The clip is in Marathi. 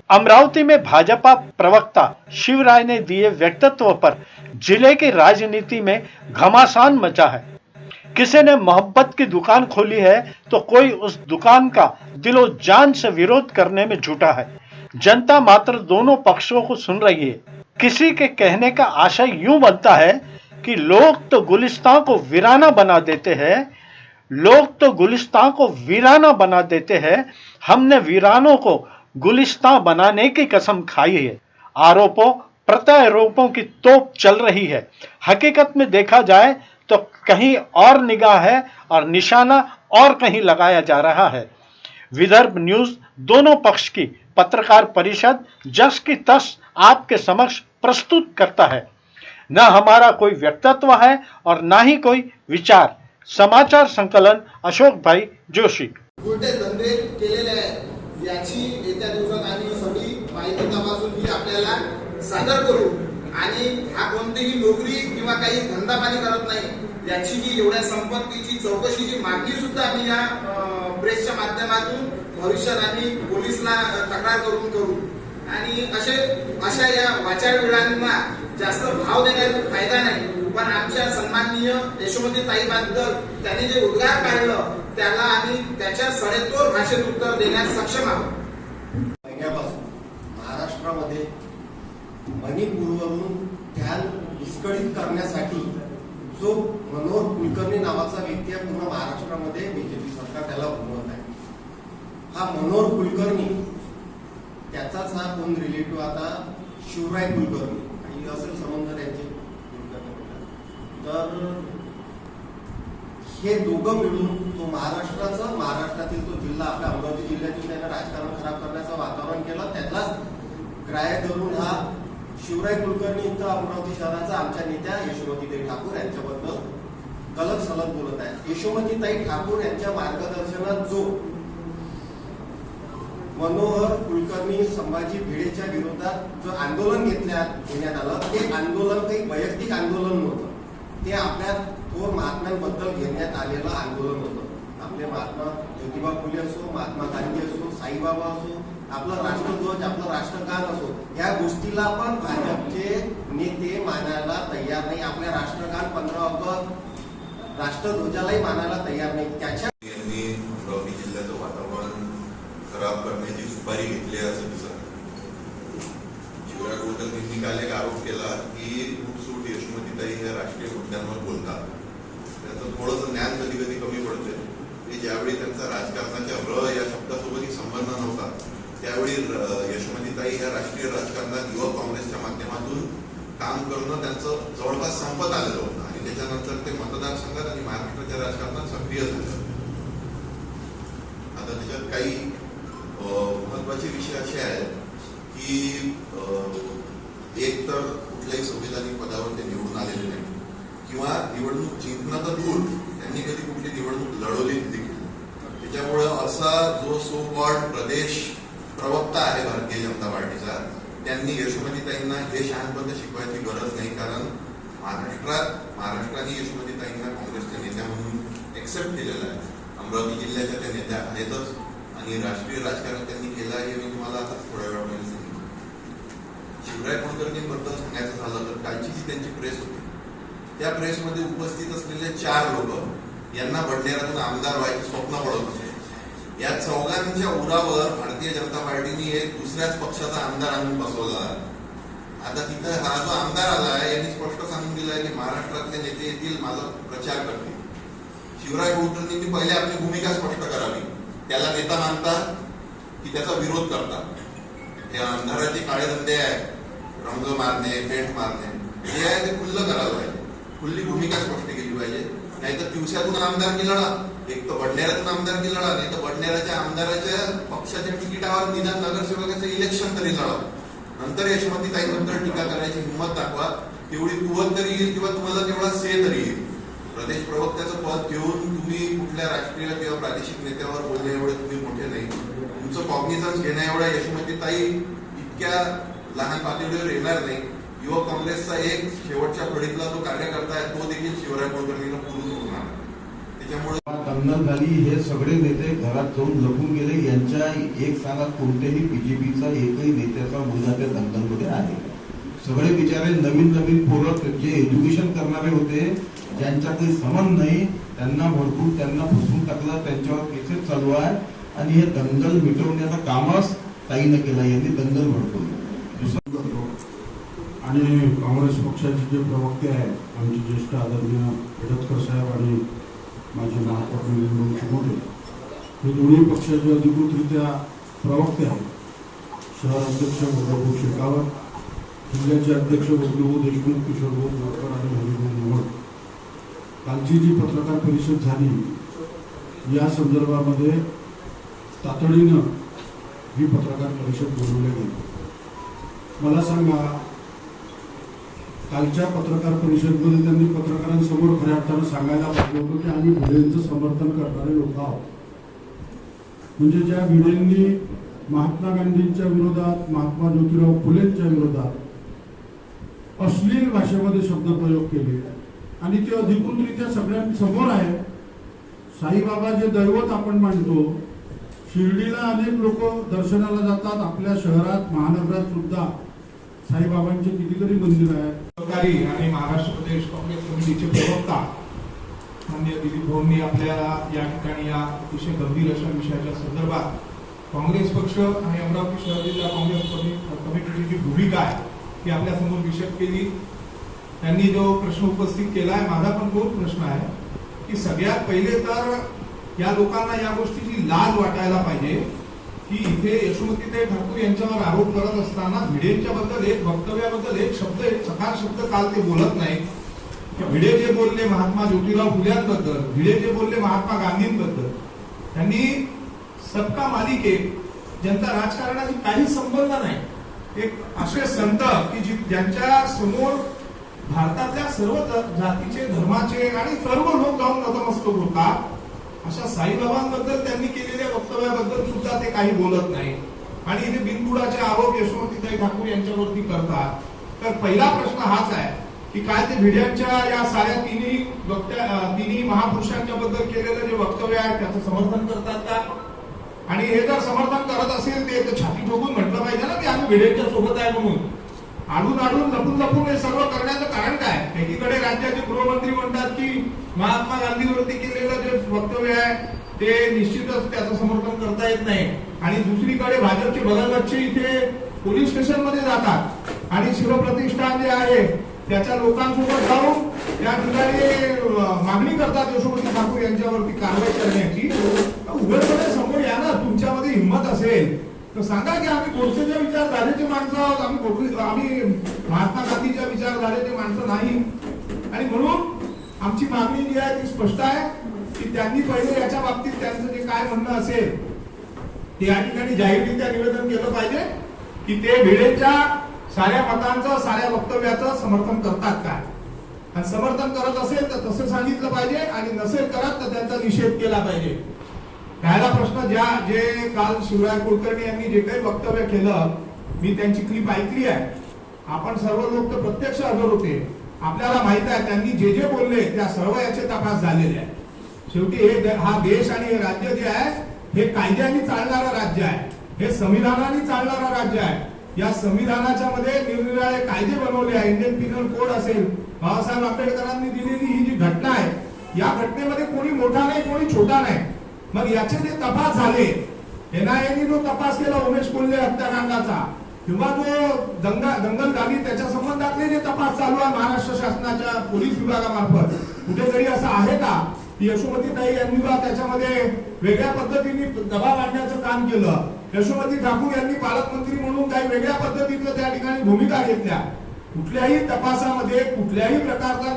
अमरावती में भाजपा प्रवक्ता शिवराय ने दिए वक्तव्य पर जिले की राजनीति में घमासान मचा है। किसी ने मोहब्बत की दुकान खोली है तो कोई उस दुकान का दिलो जान से विरोध करने में जुटा है। जनता मात्र दोनों पक्षों को सुन रही है। किसी के कहने का आशय यूं बनता है कि लोग तो गुलिस्तान को वीराना बना देते हैं, हमने वीरानों को गुलिस्तान बनाने की कसम खाई है। आरोपों प्रत्यारोपों की तोप चल रही है। हकीकत में देखा जाए तो कहीं और निगाह है और निशाना और कहीं लगाया जा रहा है। विदर्भ न्यूज दोनों पक्ष की पत्रकार परिषद जस की तस आपके समक्ष प्रस्तुत करता है। न हमारा कोई व्यक्तित्व है और न ही कोई विचार। समाचार संकलन अशोक भाई जोशी। उलटे धंदे केलेले आहेत याची येत्या दिवसात आम्ही सगळी माहिती तपासून ही आपल्याला सादर करू आणि हा कोणतीही नोकरी किंवा काही धंदा पाणी करत नाही याची ही एवढ्या संपत्तीची चौकशीची मागणी सुद्धा आम्ही या प्रेसच्या माध्यमातून भविष्यात आम्ही पोलिसला तक्रार करू आणि अशा या वाचाळवीरांना जास्त भाव देण्याचा फायदा नाही। पण आमच्या सन्माननीय यशोमती ताईबद्दल त्यांनी जे उद्गार काढलं त्याला आम्ही त्याच्या सडेतोड भाषेत उत्तर देण्यास सक्षम आहोत। महिन्यापासून महाराष्ट्रामध्ये मणिपूरवरून ध्यान विस्कळीत करण्यासाठी जो मनोहर कुलकर्णी नावाचा व्यक्ती पूर्ण महाराष्ट्रामध्ये बीजेपी सरकार त्याला उभवत आहे। हा मनोहर कुलकर्णी त्याचाच हा कोण रिलेटिव्ह आता शिवराय कुलकर्णी आणि असेल संबंध त्यांचे। तर हे दोघं मिळून तो महाराष्ट्रातील तो जिल्हा आपल्या अमरावती जिल्ह्यातील त्यानं राजकारण खराब करण्याचं वातावरण केलं। त्यातलाच ग्राह्य धरून हा शिवराय कुलकर्णी इथं अमरावती शहराचा आमच्या नेत्या यशोमतीताई ठाकूर यांच्याबद्दल गलत सलत बोलत आहे। यशोमतीताई ठाकूर यांच्या मार्गदर्शनात जो मनोहर कुलकर्णी संभाजी भिडेच्या विरोधात जो आंदोलन घेण्यात आलं ते आंदोलन काही वैयक्तिक आंदोलन नव्हतं, ते आपल्या थोर महात्म्यांबद्दल घेण्यात आलेलं आंदोलन होतं। आपले महात्मा ज्योतिबा फुले असो, महात्मा गांधी असो, साईबाबा असो, आपलं राष्ट्रध्वज आपलं राष्ट्रगान असो, या गोष्टीला पण भाजपचे नेते मानायला तयार नाही। आपल्या राष्ट्रगान 15 ऑगस्ट राष्ट्रध्वजालाही मानायला तयार नाही। त्याच्या अमरावती जिल्ह्याचं वातावरण खराब करण्याची सुपारी घेतली असं दिसत। शिवराय कुलकर्णींनी काल एक आरोप केला की सूट यशोमतीताई हे राष्ट्रीय मुद्द्यांवर बोलतात। त्याचं थोडंसं ज्ञान कधी कधी कमी पडते की ज्यावेळी त्यांचा राजकारणाच्या या शब्दासोबतही संबंध नव्हता त्यावेळी यशोमतीताई ह्या राष्ट्रीय राजकारणात युवक काँग्रेसच्या माध्यमातून काम करणं त्यांचं जवळपास संपत आलेलं होतं आणि त्याच्यानंतर ते मतदारसंघात आणि महाराष्ट्राच्या राजकारणात सक्रिय झाले। आता त्याच्यात काही महत्वाचे विषय असे आहेत की एक तर कुठल्याही संविधानिक पदावर ते निवडून आलेले नाही किंवा निवडणूक जिंकणं तर दूर त्यांनी कधी कुठली निवडणूक लढवली देखील। त्याच्यामुळं असा जो सो कॉल्ड प्रदेश प्रवक्ता आहे भारतीय जनता पार्टीचा त्यांनी यशोमतीताईंना हे शहाणपण शिकवायची गरज नाही, कारण महाराष्ट्राने यशोमतीताईंना काँग्रेसच्या नेत्या म्हणून एक्सेप्ट केलेला आहे। अमरावती जिल्ह्याच्या त्या नेत्या आहेतच आणि राष्ट्रीय राजकारण त्यांनी केलं आहे हे मी तुम्हाला आता थोड्या वेळामध्ये सांगितलं। शिवराय कुलकर्णींबद्दल सांगायचं झालं तर कालची जी त्यांची प्रेस होती त्या प्रेसमध्ये उपस्थित असलेले 4 लोक यांना बडनेरातून आमदार व्हायचे स्वप्न पडत होते। या चौघांच्या उरावर भारतीय जनता पार्टीने एक दुसऱ्याच पक्षाचा आमदार आणून बसवला। आता तिथं हा जो आमदार आलाय यांनी स्पष्ट सांगून दिलाय की महाराष्ट्रातले नेते येतील, माझा प्रचार करतील। शिवराय कुलकर्णींनी पहिले आपली भूमिका स्पष्ट करावी। त्याला नेता मानतात की त्याचा विरोध करतात। हे अंधाराचे काळे धंदे आहेत, रंग मारणे, पेंट मारणे, हे आहे ते खुल्लं करावं पाहिजे। खुल्ली भूमिका स्पष्ट केली पाहिजे। नाहीतर दिवसातून आमदारकी लढा, एक तर बडनेरातून आमदारकी लढा, नाही तर बडनेराच्या आमदाराच्या पक्षाच्या तिकिटावर निदान नगरसेवकाचं इलेक्शन तरी लढा। नंतर यशोमतीताईंबद्दल टीका करायची हिंमत दाखवा, तेवढी कुवत तरी येईल किंवा तुम्हाला तेवढा से तरी येईल। प्रदेश प्रवक्त्याचं पद घेऊन तुम्ही कुठल्या राष्ट्रीय किंवा प्रादेशिक नेत्यावर बोलणे एवढे तुम्ही मोठे नाही। तुमचं कॉग्निझन्स घेण्या एवढ्या यशोमतीताई इतक्या लहान पातळीवर येणार नाही। युवक काँग्रेसचा एक शेवटच्या फळीतला जो कार्यकर्ता आहे तो देखील शिवराय कुलकर्णीला पुरून होणार। त्याच्यामुळे दंगल झाली, हे सगळे नेते घरात जाऊन लपून गेले. यांच्या एक सांगा, कोणत्याही बीजेपीचा एकही नेत्याचा मुलगा त्या दंगलमध्ये आहे? सगळे बिचारे नवीन नवीन पोरं जे एज्युकेशन करणारे होते, ज्यांचा काही संबंध नाही, त्यांना भरपूर त्यांना फसवून टाकलं, त्यांच्यावर केसेस चालू आहे. आणि हे दंगल मिटवण्याचा कामच ताईनं केला. यांनी दंगल भडकवली. आणि काँग्रेस पक्षाचे जे प्रवक्ते आहेत, आमचे ज्येष्ठ आदरणीय पेडतकर साहेब आणि माझे महापौर निलंबन चिमोटे, हे दोन्ही पक्षाचे अधिकृतरित्या प्रवक्ते आहेत. शहर अध्यक्ष बबनभाऊ शेखावत, जिल्ह्याचे अध्यक्ष बबनभाऊ देशमुख, किशोरभाऊ मोरकर आणि हरिभाऊ मोहोळ. कालची जी पत्रकार परिषद झाली, या संदर्भामध्ये तातडीनं ही पत्रकार परिषद बोलवली गेली. मला सांगा, कालच्या पत्रकार परिषदेमध्ये त्यांनी पत्रकारांसमोर खऱ्या अर्थानं सांगायला पाहिजे होतं की आम्ही भिडेंचं समर्थन करणारे लोक आहोत. म्हणजे ज्या भिडेंनी महात्मा गांधींच्या विरोधात, महात्मा ज्योतिराव फुलेंच्या विरोधात अश्लील भाषेमध्ये शब्दप्रयोग केले आणि ते अधिकृतरित्या सगळ्यांसमोर आहे. साईबाबा जे दैवत आपण मानतो, शिर्डीला अनेक लोक दर्शनाला जातात. आपल्या शहरात, महानगरात सुद्धा साईबाबांचे कितीतरी मंदिर आहे. सरकारी आणि महाराष्ट्र प्रदेश काँग्रेस समितीचे प्रवक्ता माननीय दिलीप भाऊंनी आपल्याला या ठिकाणी या अतिशय गंभीर अशा विषयाच्या संदर्भात काँग्रेस पक्ष आणि अमरावती शहर जिल्हा काँग्रेस कमिटीची जी भूमिका आहे ती आपल्या समोर विशद केली. त्यांनी जो प्रश्न उपस्थित केला आहे, माझा पण तोच प्रश्न आहे की सगळ्यात पहिले तर या लोकांना या गोष्टीची लाज वाटायला पाहिजे की इथे यशोमतीताई ठाकूर यांच्यावर आरोप करत असताना भिडेंच्या बद्दल एक वक्तव्याबद्दल एक शब्द, एक सकार शब्द काल ते बोलत नाही. भिडे जे बोलले महात्मा ज्योतिराव फुल्यांबद्दल, भिडे जे बोलले महात्मा गांधींबद्दल, त्यांनी सबका मालिक एक, ज्यांचा राजकारणाशी काही संबंध नाही, एक असे संत की ज्यांच्या समोर भारतातल्या सर्व जातीचे, धर्माचे आणि सर्व लोक जाऊन नतमस्तक होतात, अशा साईबाबांबद्दल त्यांनी केलेल्या वक्तव्याबद्दल सुद्धा ते काही बोलत नाही आणि इथे बिनबुडाचे आरोप यशोमतीताई ठाकूर यांच्यावरती करतात. तर पहिला प्रश्न हाच आहे की काय ते भिड्यांच्या या साऱ्या तिन्ही महापुरुषांच्या बद्दल केलेलं जे वक्तव्य आहे त्याचं समर्थन करतात का? आणि हे जर समर्थन करत असेल ते छाती ठोकून म्हटलं पाहिजे ना की आम्ही भिड्यांच्या सोबत आहे म्हणून. आडून आडून लपून लपून हे सर्व करण्याचं कारण काय? एकीकडे राज्याचे गृहमंत्री म्हणतात की महात्मा गांधीवरती केलेलं जे वक्तव्य आहे ते निश्चितच त्याचं समर्थन करता येत नाही, आणि दुसरीकडे भाजपचे बगलबच्चे इथे पोलीस स्टेशन मध्ये जातात आणि शिवप्रतिष्ठान जे आहे त्याच्या लोकांसोबत जाऊन त्या ठिकाणी मागणी करतात यशोमती ठाकूर यांच्यावरती कारवाई करण्याची. उघडपणे समोर या ना, तुमच्यामध्ये हिंमत असेल तर सांगा की आम्ही गोडसेच्या विचारधारेचे माणसं आहोत, आम्ही महात्मा गांधीच्या विचारधारेचे माणसं नाही. आणि म्हणून आमची मागणी जी आहे ती स्पष्ट आहे की त्यांनी पहिले याच्या बाबतीत त्यांचं जे काय म्हणणं असेल ते या ठिकाणी जाहीररित्या निवेदन केलं पाहिजे की ते भिडेच्या साऱ्या मतांचं, साऱ्या वक्तव्याचं समर्थन करतात काय, आणि समर्थन करत असेल तर तसं सांगितलं पाहिजे आणि नसेल करत तर त्यांचा निषेध केला पाहिजे. पहिला प्रश्न जे काल शिवराय कुलकर्णी यांनी जे काही वक्तव्य केलं, मी त्यांची क्लिप ऐकली आहे. आपण सर्व लोक तर प्रत्यक्ष हजर होते, आपल्याला माहित आहे त्यांनी जे जे बोलले त्या सर्व याचे तपास झालेले आहे. शेवटी हा देश आणि हे राज्य जे आहे हे कायद्याने चालणारं राज्य आहे, हे संविधानाने चालणारं राज्य आहे. या संविधानाच्या मध्ये निरनिराळे कायदे बनवले आहे. इंडियन पिनल कोड असेल, बाबासाहेब आंबेडकरांनी दिलेली ही जी घटना आहे, या घटनेमध्ये कोणी मोठा नाही, कोणी छोटा नाही. मग याचे जे तपास झाले, एनआयएने जो तपास केला उमेश कोल्हे हत्याकांडाचा, किंवा जो दंगल झाली त्याच्या संबंधातले जे तपास चालू आहे महाराष्ट्र शासनाच्या पोलीस विभागामार्फत, कुठेतरी असं आहे का की यशोमतीताई यांनी त्याच्यामध्ये वेगळ्या पद्धतीने दबाव आणण्याचं काम केलं? यशोमती ठाकूर यांनी पालकमंत्री म्हणून काही वेगळ्या पद्धतीचं त्या ठिकाणी भूमिका घेतल्या? कुठल्याही तपासामध्ये कुठल्याही प्रकारचा